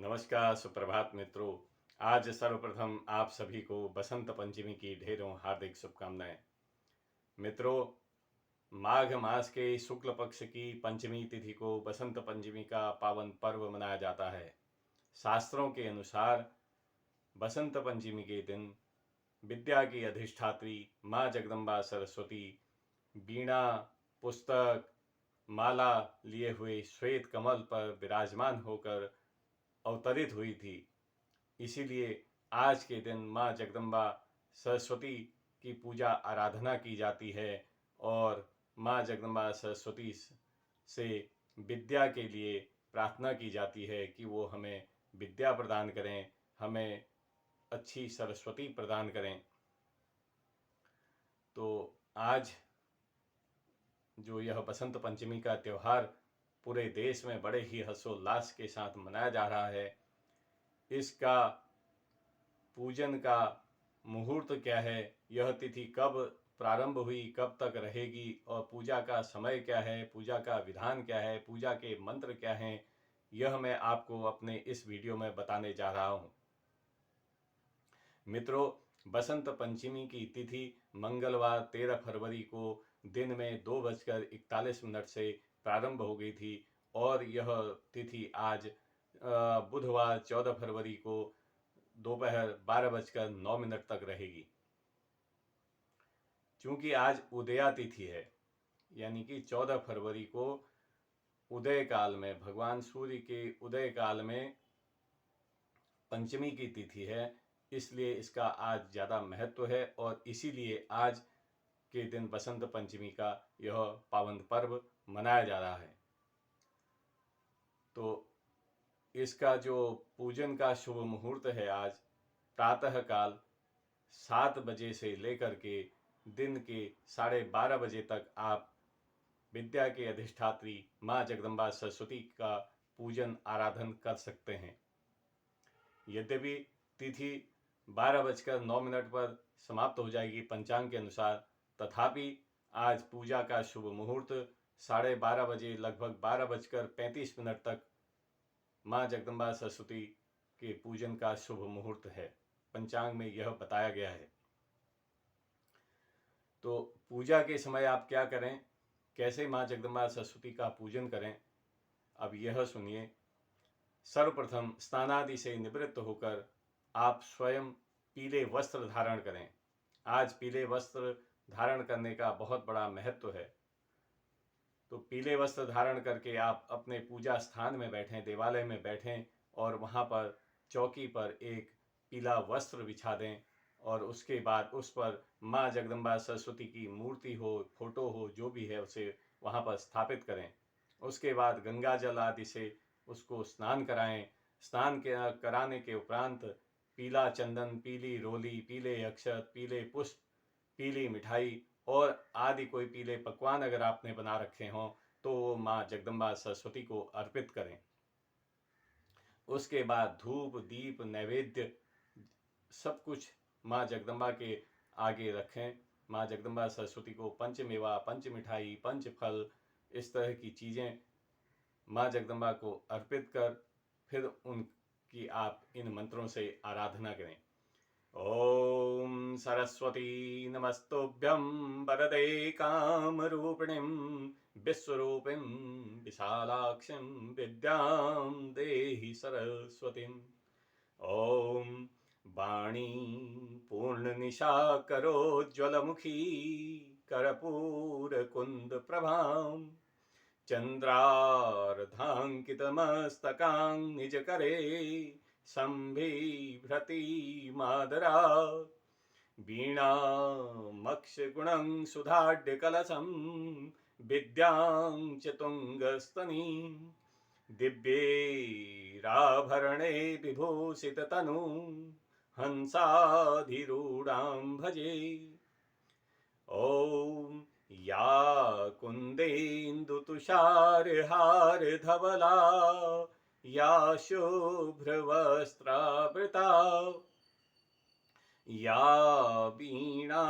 नमस्कार, सुप्रभात मित्रों। आज सर्वप्रथम आप सभी को बसंत पंचमी की ढेरों हार्दिक शुभकामनाएं। मित्रों, माघ मास के शुक्ल पक्ष की पंचमी तिथि को बसंत पंचमी का पावन पर्व मनाया जाता है। शास्त्रों के अनुसार बसंत पंचमी के दिन विद्या की अधिष्ठात्री माँ जगदम्बा सरस्वती वीणा, पुस्तक, माला लिए हुए श्वेत कमल पर विराजमान होकर अवतरित हुई थी। इसीलिए आज के दिन माँ जगदम्बा सरस्वती की पूजा आराधना की जाती है और माँ जगदम्बा सरस्वती से विद्या के लिए प्रार्थना की जाती है कि वो हमें विद्या प्रदान करें, हमें अच्छी सरस्वती प्रदान करें। तो आज जो यह बसंत पंचमी का त्यौहार पूरे देश में बड़े ही हर्षोल्लास के साथ मनाया जा रहा है, इसका पूजन का मुहूर्त क्या है, यह तिथि कब प्रारंभ हुई, कब तक रहेगी और पूजा का समय क्या है, पूजा का विधान क्या है, पूजा के मंत्र क्या हैं, यह मैं आपको अपने इस वीडियो में बताने जा रहा हूँ। मित्रों, बसंत पंचमी की तिथि मंगलवार 13 फरवरी को दिन में 2:41 से प्रारंभ हो गई थी और यह तिथि आज बुधवार 14 फरवरी को दोपहर 12:09 तक रहेगी। चूंकि आज उदया तिथि है, यानी कि 14 फरवरी को उदय काल में, भगवान सूर्य के उदय काल में पंचमी की तिथि है, इसलिए इसका आज ज़्यादा महत्व है और इसीलिए आज के दिन बसंत पंचमी का यह पावन पर्व मनाया जा रहा है। तो इसका जो पूजन का शुभ मुहूर्त है, आज प्रातः काल 7 बजे से लेकर के दिन के 12:30 बजे तक आप विद्या के अधिष्ठात्री माँ जगदम्बा सरस्वती का पूजन आराधन कर सकते हैं। यद्यपि तिथि 12:09 पर समाप्त हो जाएगी पंचांग के अनुसार, तथापि आज पूजा का शुभ मुहूर्त 12:30 बजे लगभग 12:35 तक माँ जगदम्बा सरस्वती के पूजन का शुभ मुहूर्त है। पंचांग में यह बताया गया है। तो पूजा के समय आप क्या करें, कैसे माँ जगदम्बा सरस्वती का पूजन करें, अब यह सुनिए। सर्वप्रथम स्नानादि से निवृत्त होकर आप स्वयं पीले वस्त्र धारण करें। आज पीले वस्त्र धारण करने का बहुत बड़ा महत्व है। तो पीले वस्त्र धारण करके आप अपने पूजा स्थान में बैठें, देवालय में बैठें और वहाँ पर चौकी पर एक पीला वस्त्र बिछा दें और उसके बाद उस पर माँ जगदम्बा सरस्वती की मूर्ति हो, फोटो हो, जो भी है उसे वहाँ पर स्थापित करें। उसके बाद गंगा जल आदि से उसको स्नान कराएं। स्नान के कराने के उपरांत पीला चंदन, पीली रोली, पीले अक्षत, पीले पुष्प, पीली मिठाई और आदि कोई पीले पकवान अगर आपने बना रखे हों तो वो माँ जगदम्बा सरस्वती को अर्पित करें। उसके बाद धूप, दीप, नैवेद्य सब कुछ माँ जगदम्बा के आगे रखें। माँ जगदम्बा सरस्वती को पंचमेवा, पंच मिठाई, पंच फल, इस तरह की चीज़ें माँ जगदम्बा को अर्पित कर फिर उनकी आप इन मंत्रों से आराधना करें। ओम सरस्वती नमस्तुभ्यं वरदे कामरूपिणीं विश्वरूपिं विशालाक्षीं विद्यां देहि सरस्वतीम्। ओम वाणी पूर्णनिशा करोज्ज्वलमुखी कर्पूरकुन्दप्रभां चन्द्रार्धाङ्कितमस्तकां निजकरे सम्बिभ्रति मादरा वीणामक्षगुणं सुधाढ्यकलशं विद्यां च तुङ्गस्तनीं दिव्यैराभरणे विभूषिततनु हंसाधिरूढां भजे। ॐ या कुन्देन्दुतुषारहारधवला या शुभ्रवस्त्रावृता या वीणा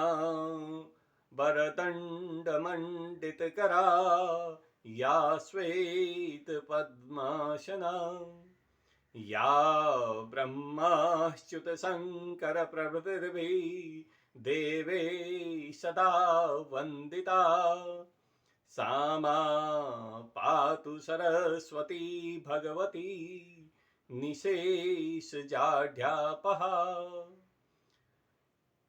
वरदण्डमण्डितकरा या श्वेतपद्मासना या ब्रह्माच्युत शंकर प्रभृतिर्भिः देवे सदा वंदिता सा मां पातु सरस्वती भगवती निशेषजाड्यापहा।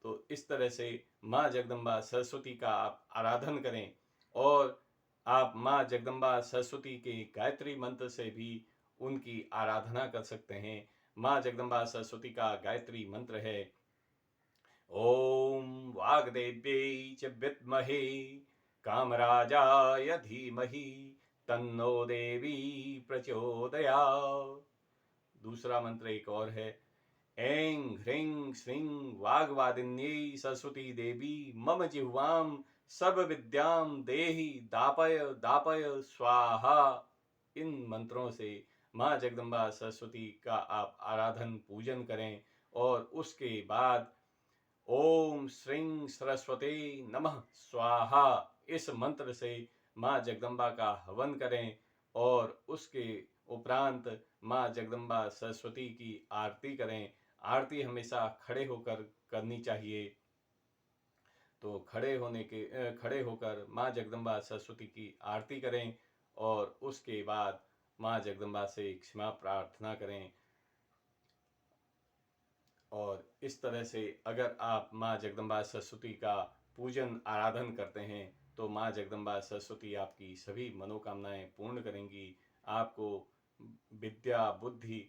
तो इस तरह से माँ जगदम्बा सरस्वती का आप आराधन करें और आप माँ जगदम्बा सरस्वती के गायत्री मंत्र से भी उनकी आराधना कर सकते हैं। माँ जगदम्बा सरस्वती का गायत्री मंत्र है ओम वाग्देव्यै च विद्महे कामराजाय धीमहि तन्नो देवी प्रचोदयात्। दूसरा मंत्र एक और है ऐं ह्रीं श्रीं वाग्वादिन्यै सरस्वती देवी मम जिह्वां सर्वविद्यां देहि दापय दापय स्वाहा। इन मंत्रों से माँ जगदम्बा सरस्वती का आप आराधन पूजन करें और उसके बाद ओम श्रीं सरस्वती नमः स्वाहा इस मंत्र से माँ जगदम्बा का हवन करें और उसके उपरांत माँ जगदम्बा सरस्वती की आरती करें। आरती हमेशा खड़े होकर करनी चाहिए। तो खड़े होकर माँ जगदम्बा सरस्वती की आरती करें और उसके बाद माँ जगदम्बा से क्षमा प्रार्थना करें। और इस तरह से अगर आप माँ जगदम्बा सरस्वती का पूजन आराधन करते हैं तो माँ जगदम्बा सरस्वती आपकी सभी मनोकामनाएं पूर्ण करेंगी, आपको विद्या बुद्धि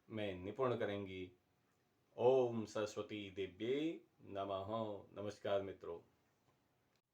में निपुण करेंगी। ओम सरस्वती देव्यै नमः। नमस्कार मित्रों।